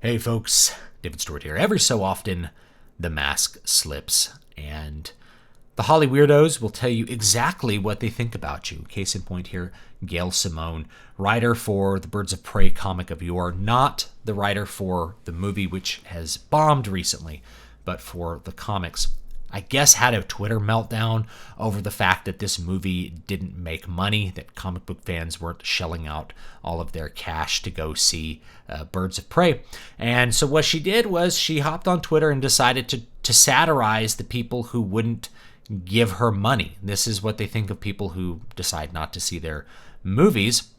Hey folks, David Stewart here. Every so often, the mask slips, and the Holly Weirdos will tell you exactly what they think about you. Case in point here, Gail Simone, writer for the Birds of Prey comic of yore, not the writer for the movie, which has bombed recently, but for the comics. I guess had a Twitter meltdown over the fact that this movie didn't make money, that comic book fans weren't shelling out all of their cash to go see Birds of Prey. And so what she did was she hopped on Twitter and decided to satirize the people who wouldn't give her money. This is what they think of people who decide not to see their movies.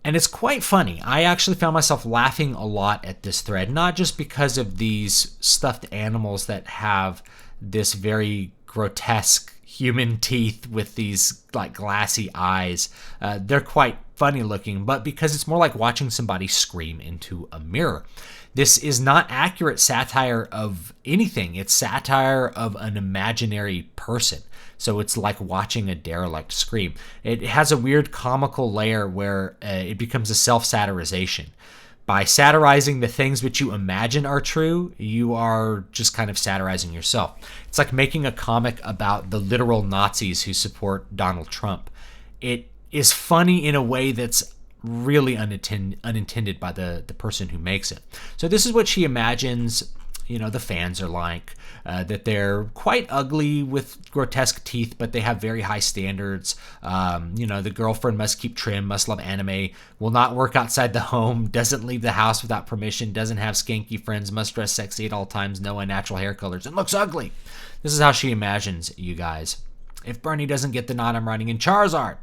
And it's quite funny. I actually found myself laughing a lot at this thread, not just because of these stuffed animals that have this very grotesque human teeth with these like glassy eyes. They're quite funny looking, but because it's more like watching somebody scream into a mirror. This is not accurate satire of anything. It's satire of an imaginary person. So it's like watching a derelict scream. It has a weird comical layer where it becomes a self-satirization. By satirizing the things which you imagine are true, you are just kind of satirizing yourself. It's like making a comic about the literal Nazis who support Donald Trump. It is funny in a way that's really unintended by the person who makes it. So this is what she imagines, the fans are like, that they're quite ugly with grotesque teeth, but they have very high standards. The girlfriend must keep trim, must love anime, will not work outside the home, doesn't leave the house without permission, doesn't have skanky friends, must dress sexy at all times, no unnatural hair colors, and looks ugly. This is how she imagines you guys. If Bernie doesn't get the nod, I'm writing in Charizard.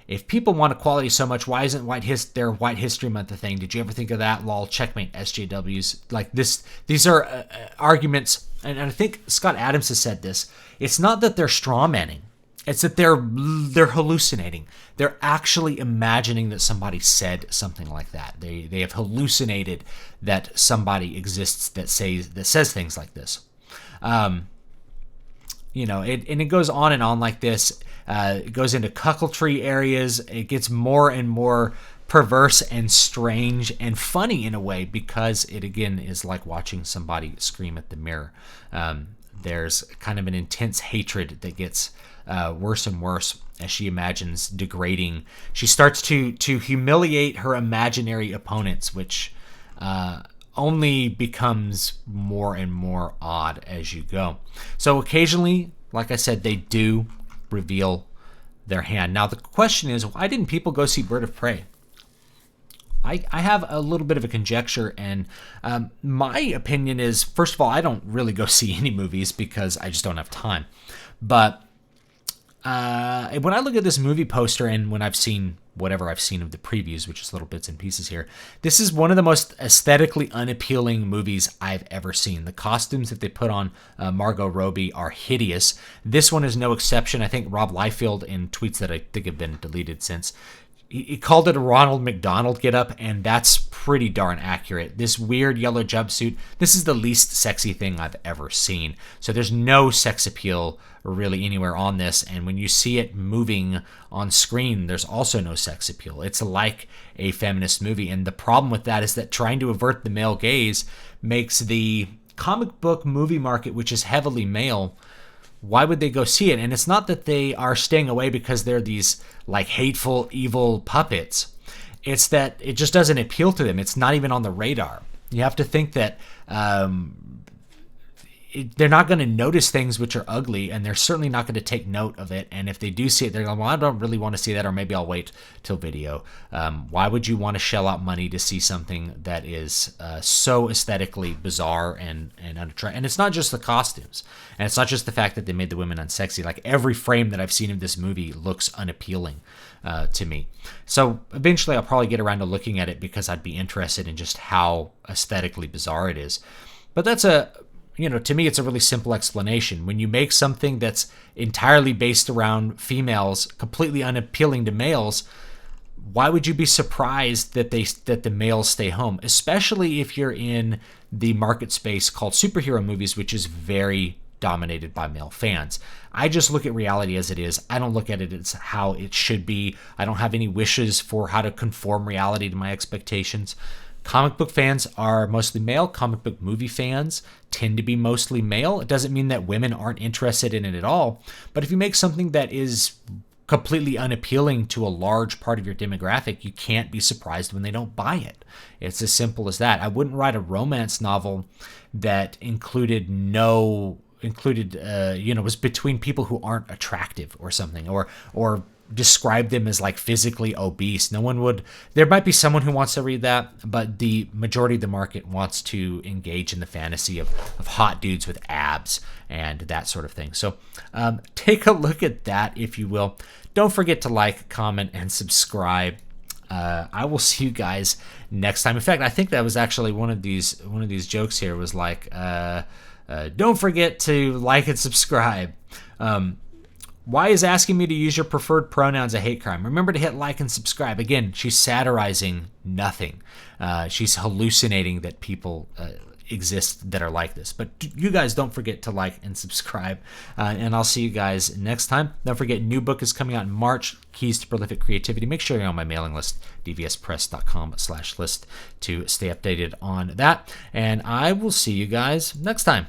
If people want equality so much, why isn't their White History Month a thing? Did you ever think of that? Lol, checkmate, SJWs. Like this, these are arguments, and I think Scott Adams has said this. It's not that they're strawmanning. It's that they're hallucinating. They're actually imagining that somebody said something like that. They have hallucinated that somebody exists that says things like this. It goes on and on like this. It goes into cuckoldry areas. It gets more and more perverse and strange and funny in a way because it, again, is like watching somebody scream at the mirror. There's kind of an intense hatred that gets worse and worse as she imagines degrading. She starts to humiliate her imaginary opponents, which only becomes more and more odd as you go. So occasionally, like I said, they do reveal their hand. Now the question is, why didn't people go see Bird of Prey? I have a little bit of a conjecture, and my opinion is, first of all, I don't really go see any movies because I just don't have time. But when I look at this movie poster, and when I've seen whatever I've seen of the previews, which is little bits and pieces here, this is one of the most aesthetically unappealing movies I've ever seen. The costumes that they put on Margot Robbie are hideous. This one is no exception. I think Rob Liefeld, in tweets that I think have been deleted since, he called it a Ronald McDonald getup, and that's pretty darn accurate. This weird yellow jumpsuit, this is the least sexy thing I've ever seen. So there's no sex appeal really anywhere on this, and when you see it moving on screen, there's also no sex appeal. It's like a feminist movie, and the problem with that is that trying to avert the male gaze makes the comic book movie market, which is heavily male, why would they go see it? And it's not that they are staying away because they're these like hateful, evil puppets. It's that it just doesn't appeal to them. It's not even on the radar. You have to think that they're not going to notice things which are ugly, and they're certainly not going to take note of it. And if they do see it, they're like, well, I don't really want to see that, or maybe I'll wait till video. Why would you want to shell out money to see something that is so aesthetically bizarre and unattractive? And it's not just the costumes, and it's not just the fact that they made the women unsexy. Like every frame that I've seen of this movie looks unappealing to me. So eventually I'll probably get around to looking at it because I'd be interested in just how aesthetically bizarre it is. But that's to me, it's a really simple explanation. When you make something that's entirely based around females, completely unappealing to males, why would you be surprised that the males stay home? Especially if you're in the market space called superhero movies, which is very dominated by male fans. I just look at reality as it is. I don't look at it as how it should be. I don't have any wishes for how to conform reality to my expectations. Comic book fans are mostly male. Comic book movie fans tend to be mostly male. It doesn't mean that women aren't interested in it at all. But if you make something that is completely unappealing to a large part of your demographic, you can't be surprised when they don't buy it. It's as simple as that. I wouldn't write a romance novel that was between people who aren't attractive or something, or describe them as like physically obese. No one would. There might be someone who wants to read that, but the majority of the market wants to engage in the fantasy of hot dudes with abs and that sort of thing. So take a look at that, if you will. Don't forget to like, comment, and subscribe. I will see you guys next time. In fact, I think that was actually one of these jokes here was like, don't forget to like and subscribe. Why is asking me to use your preferred pronouns a hate crime? Remember to hit like and subscribe. Again, she's satirizing nothing. She's hallucinating that people exist that are like this. But you guys don't forget to like and subscribe. And I'll see you guys next time. Don't forget, new book is coming out in March, Keys to Prolific Creativity. Make sure you're on my mailing list, dvspress.com/list, to stay updated on that. And I will see you guys next time.